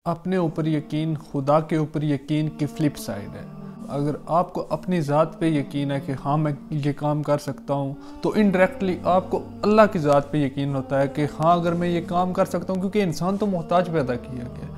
اپنے اوپر یقین خدا کے اوپر یقین کی فلپ سائڈ ہے۔ اگر آپ کو اپنی ذات پہ یقین ہے کہ ہاں میں یہ کام کر سکتا ہوں، تو انڈائریکٹلی آپ کو اللہ کی ذات پہ یقین ہوتا ہے کہ ہاں اگر میں یہ کام کر سکتا ہوں، کیونکہ انسان تو محتاج پیدا کیا گیا ہے۔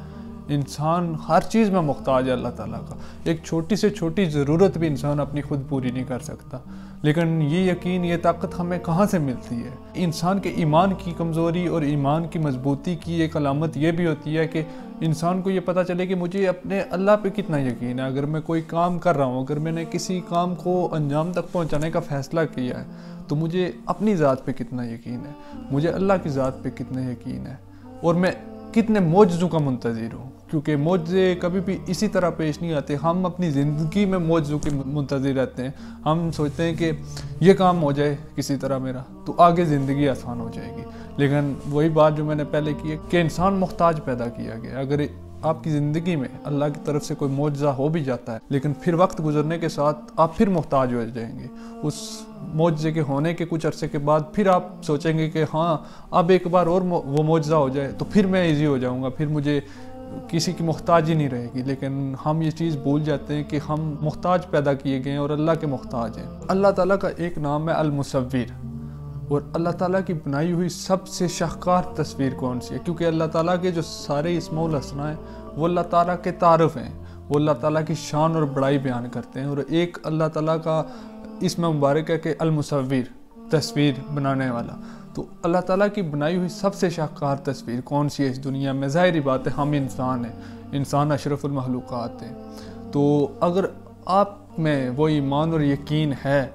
انسان ہر چیز میں محتاج ہے اللہ تعالیٰ کا۔ ایک چھوٹی سے چھوٹی ضرورت بھی انسان اپنی خود پوری نہیں کر سکتا، لیکن یہ یقین، یہ طاقت ہمیں کہاں سے ملتی ہے؟ انسان کے ایمان کی کمزوری اور ایمان کی مضبوطی کی ایک علامت یہ بھی ہوتی ہے کہ انسان کو یہ پتہ چلے کہ مجھے اپنے اللہ پہ کتنا یقین ہے۔ اگر میں کوئی کام کر رہا ہوں، اگر میں نے کسی کام کو انجام تک پہنچانے کا فیصلہ کیا ہے، تو مجھے اپنی ذات پہ کتنا یقین ہے، مجھے اللہ کی ذات پہ کتنا یقین ہے، اور میں کتنے معجزوں کا منتظر ہوں، کیونکہ معجزے کبھی بھی اسی طرح پیش نہیں آتے۔ ہم اپنی زندگی میں معجزوں کے منتظر رہتے ہیں۔ ہم سوچتے ہیں کہ یہ کام ہو جائے کسی طرح میرا، تو آگے زندگی آسان ہو جائے گی۔ لیکن وہی بات جو میں نے پہلے کی ہے کہ انسان محتاج پیدا کیا گیا۔ اگر آپ کی زندگی میں اللہ کی طرف سے کوئی معجزہ ہو بھی جاتا ہے، لیکن پھر وقت گزرنے کے ساتھ آپ پھر محتاج ہو جائیں گے۔ اس معجزے کے ہونے کے کچھ عرصے کے بعد پھر آپ سوچیں گے کہ ہاں اب ایک بار اور وہ معجزہ ہو جائے تو پھر میں ایزی ہو جاؤں گا، پھر مجھے کسی کی محتاج ہی نہیں رہے گی۔ لیکن ہم یہ چیز بھول جاتے ہیں کہ ہم محتاج پیدا کیے گئے ہیں اور اللہ کے محتاج ہیں۔ اللہ تعالیٰ کا ایک نام ہے المصور، اور اللہ تعالیٰ کی بنائی ہوئی سب سے شاہکار تصویر کون سی ہے؟ کیونکہ اللہ تعالیٰ کے جو سارے اسماء الحسنی ہیں وہ اللہ تعالیٰ کے تعارف ہیں، وہ اللہ تعالیٰ کی شان اور بڑائی بیان کرتے ہیں، اور ایک اللہ تعالیٰ کا اسم مبارک ہے کہ المصور، تصویر بنانے والا۔ تو اللہ تعالیٰ کی بنائی ہوئی سب سے شاہکار تصویر کون سی ہے اس دنیا میں؟ ظاہری بات ہے ہم انسان ہیں، انسان اشرف المخلوقات ہیں۔ تو اگر آپ میں وہ ایمان اور یقین ہے،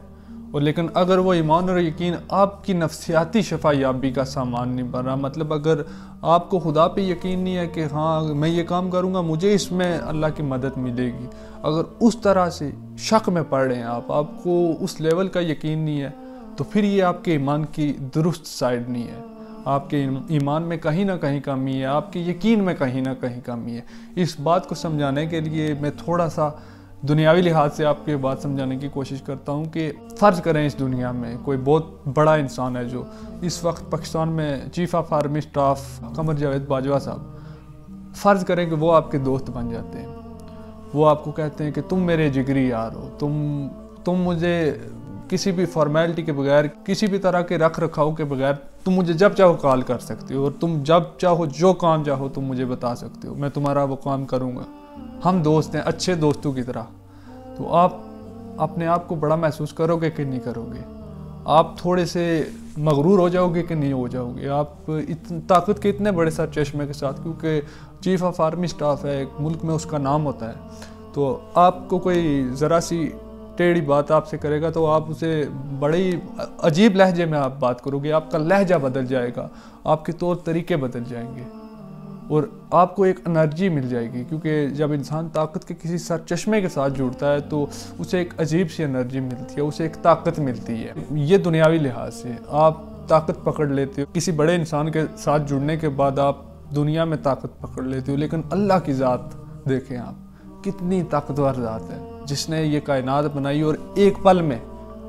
اور لیکن اگر وہ ایمان اور یقین آپ کی نفسیاتی شفا یابی کا سامان نہیں بن رہا، مطلب اگر آپ کو خدا پہ یقین نہیں ہے کہ ہاں میں یہ کام کروں گا مجھے اس میں اللہ کی مدد ملے گی، اگر اس طرح سے شک میں پڑ رہے ہیں آپ کو اس لیول کا یقین نہیں ہے، تو پھر یہ آپ کے ایمان کی درست سائڈ نہیں ہے۔ آپ کے ایمان میں کہیں نہ کہیں کمی ہے، آپ کے یقین میں کہیں نہ کہیں کمی ہے۔ اس بات کو سمجھانے کے لیے میں تھوڑا سا دنیاوی لحاظ سے آپ کی بات سمجھانے کی کوشش کرتا ہوں کہ فرض کریں اس دنیا میں کوئی بہت بڑا انسان ہے جو اس وقت پاکستان میں chief of army staff Qamar Javed Bajwa صاحب، فرض کریں کہ وہ آپ کے دوست بن جاتے ہیں، وہ آپ کو کہتے ہیں کہ تم میرے جگری یار ہو، تم مجھے کسی بھی فارمیلٹی کے بغیر، کسی بھی طرح کے رکھ رکھاؤ کے بغیر تم مجھے جب چاہو کال کر سکتے ہو، اور تم جب چاہو جو کام چاہو تم مجھے بتا سکتے ہو، میں تمہارا وہ کام کروں گا، ہم دوست ہیں اچھے دوستوں کی طرح۔ تو آپ اپنے آپ کو بڑا محسوس کرو گے کہ نہیں کرو گے؟ آپ تھوڑے سے مغرور ہو جاؤ گے کہ نہیں ہو جاؤ گے؟ آپ طاقت کے اتنے بڑے سر چشمے کے ساتھ، کیونکہ چیف آف آرمی اسٹاف ہے ایک ملک میں، اس کا نام ہوتا ہے، تو آپ کو کوئی ذرا سی ٹیڑھی بات آپ سے کرے گا تو آپ اسے بڑی عجیب لہجے میں آپ بات کرو گے، آپ کا لہجہ بدل جائے گا، آپ کے طور طریقے بدل جائیں گے، اور آپ کو ایک انرجی مل جائے گی، کیونکہ جب انسان طاقت کے کسی سر چشمے کے ساتھ جڑتا ہے تو اسے ایک عجیب سی انرجی ملتی ہے، اسے ایک طاقت ملتی ہے۔ یہ دنیاوی لحاظ سے آپ طاقت پکڑ لیتے ہو، کسی بڑے انسان کے ساتھ جڑنے کے بعد آپ دنیا میں طاقت پکڑ لیتے ہو، لیکن اللہ کی ذات دیکھیں آپ کتنی طاقتور ذات ہے، جس نے یہ کائنات بنائی اور ایک پل میں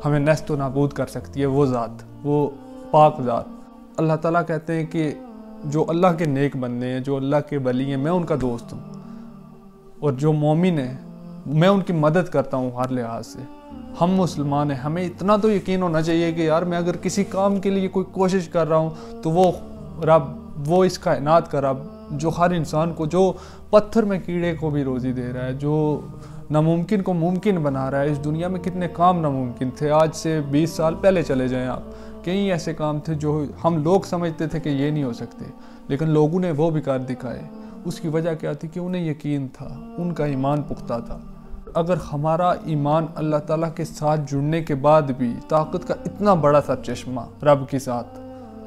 ہمیں نیست و نابود کر سکتی ہے۔ وہ ذات، وہ پاک ذات۔ اللہ تعالیٰ کہتے ہیں کہ جو اللہ کے نیک بندے ہیں، جو اللہ کے ولی ہیں، میں ان کا دوست ہوں، اور جو مومن ہیں میں ان کی مدد کرتا ہوں ہر لحاظ سے۔ ہم مسلمان ہیں، ہمیں اتنا تو یقین ہونا چاہیے کہ یار میں اگر کسی کام کے لیے کوئی کوشش کر رہا ہوں تو وہ رب، وہ اس کائنات کا رب جو ہر انسان کو، جو پتھر میں کیڑے کو بھی روزی دے رہا ہے، جو ناممکن کو ممکن بنا رہا ہے۔ اس دنیا میں کتنے کام ناممکن تھے، آج سے 20 سال پہلے چلے جائیں آپ، کئی ایسے کام تھے جو ہم لوگ سمجھتے تھے کہ یہ نہیں ہو سکتے، لیکن لوگوں نے وہ بھی کر دکھائے۔ اس کی وجہ کیا تھی کہ انہیں یقین تھا، ان کا ایمان پختہ تھا۔ اگر ہمارا ایمان اللہ تعالیٰ کے ساتھ جڑنے کے بعد بھی طاقت کا اتنا بڑا سر چشمہ رب کے ساتھ،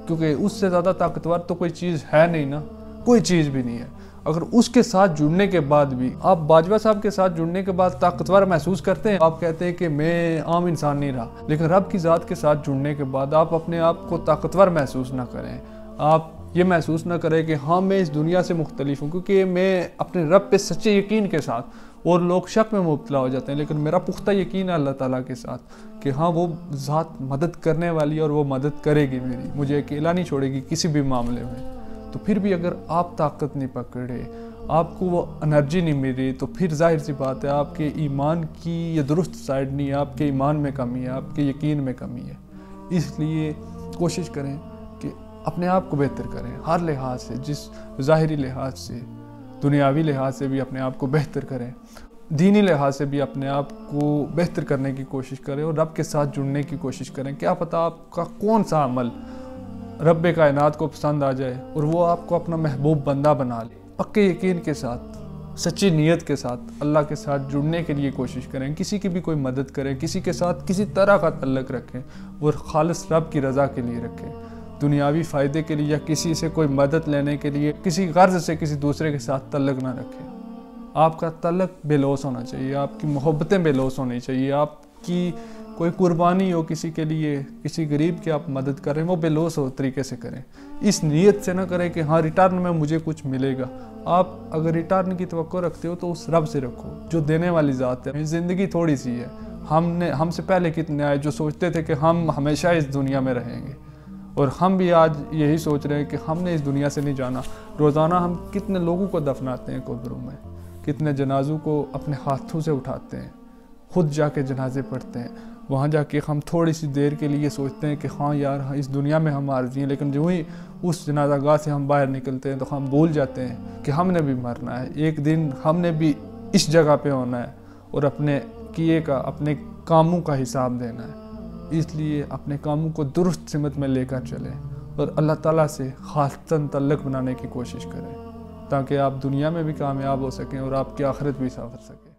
کیونکہ اس سے زیادہ طاقتور تو کوئی چیز ہے نہیں نا، کوئی چیز بھی نہیں ہے، اگر اس کے ساتھ جڑنے کے بعد بھی آپ باجوہ صاحب کے ساتھ جڑنے کے بعد طاقتور محسوس کرتے ہیں، آپ کہتے ہیں کہ میں عام انسان نہیں رہا، لیکن رب کی ذات کے ساتھ جڑنے کے بعد آپ اپنے آپ کو طاقتور محسوس نہ کریں، آپ یہ محسوس نہ کریں کہ ہاں میں اس دنیا سے مختلف ہوں، کیونکہ میں اپنے رب پہ سچے یقین کے ساتھ، اور لوگ شک میں مبتلا ہو جاتے ہیں، لیکن میرا پختہ یقین ہے اللہ تعالیٰ کے ساتھ کہ ہاں وہ ذات مدد کرنے والی ہے اور وہ مدد کرے گی میری، مجھے اکیلا نہیں چھوڑے گی کسی بھی معاملے میں۔ تو پھر بھی اگر آپ طاقت نہیں پکڑے، آپ کو وہ انرجی نہیں مل رہی، تو پھر ظاہر سی بات ہے آپ کے ایمان کی یہ درست سائڈ نہیں ہے، آپ کے ایمان میں کمی ہے، آپ کے یقین میں کمی ہے۔ اس لیے کوشش کریں کہ اپنے آپ کو بہتر کریں، ہر لحاظ سے، جس ظاہری لحاظ سے، دنیاوی لحاظ سے بھی اپنے آپ کو بہتر کریں، دینی لحاظ سے بھی اپنے آپ کو بہتر کرنے کی کوشش کریں، اور رب کے ساتھ جڑنے کی کوشش کریں۔ کیا پتہ آپ کا کون سا عمل رب کائنات کو پسند آ جائے اور وہ آپ کو اپنا محبوب بندہ بنا لے۔ پکے یقین کے ساتھ، سچی نیت کے ساتھ اللہ کے ساتھ جڑنے کے لیے کوشش کریں، کسی کی بھی کوئی مدد کریں، کسی کے ساتھ کسی طرح کا تعلق رکھیں اور خالص رب کی رضا کے لیے رکھیں، دنیاوی فائدے کے لیے یا کسی سے کوئی مدد لینے کے لیے کسی غرض سے کسی دوسرے کے ساتھ تعلق نہ رکھیں۔ آپ کا تعلق بے لوث ہونا چاہیے، آپ کی محبتیں بے لوث ہونی چاہیے، آپ کی کوئی قربانی ہو کسی کے لیے، کسی غریب کی آپ مدد کریں، وہ بے لوث ہو طریقے سے کریں، اس نیت سے نہ کریں کہ ہاں ریٹرن میں مجھے کچھ ملے گا۔ آپ اگر ریٹرن کی توقع رکھتے ہو تو اس رب سے رکھو جو دینے والی ذات ہے۔ زندگی تھوڑی سی ہے، ہم سے پہلے کتنے آئے جو سوچتے تھے کہ ہم ہمیشہ اس دنیا میں رہیں گے، اور ہم بھی آج یہی سوچ رہے ہیں کہ ہم نے اس دنیا سے نہیں جانا۔ روزانہ ہم کتنے لوگوں کو دفناتے ہیں قبروں میں، کتنے جنازوں کو اپنے ہاتھوں سے اٹھاتے ہیں، خود جا کے جنازے پڑھتے ہیں، وہاں جا کے ہم تھوڑی سی دیر کے لیے سوچتے ہیں کہ ہاں یار اس دنیا میں ہم عارضی ہیں، لیکن جو ہی اس جنازہ گاہ سے ہم باہر نکلتے ہیں تو ہم بھول جاتے ہیں کہ ہم نے بھی مرنا ہے، ایک دن ہم نے بھی اس جگہ پہ ہونا ہے اور اپنے کیے کا، اپنے کاموں کا حساب دینا ہے۔ اس لیے اپنے کاموں کو درست سمت میں لے کر چلیں اور اللہ تعالیٰ سے خاصتاً تعلق بنانے کی کوشش کریں، تاکہ آپ دنیا میں بھی کامیاب ہو سکیں اور آپ کی آخرت بھی سنور سکیں۔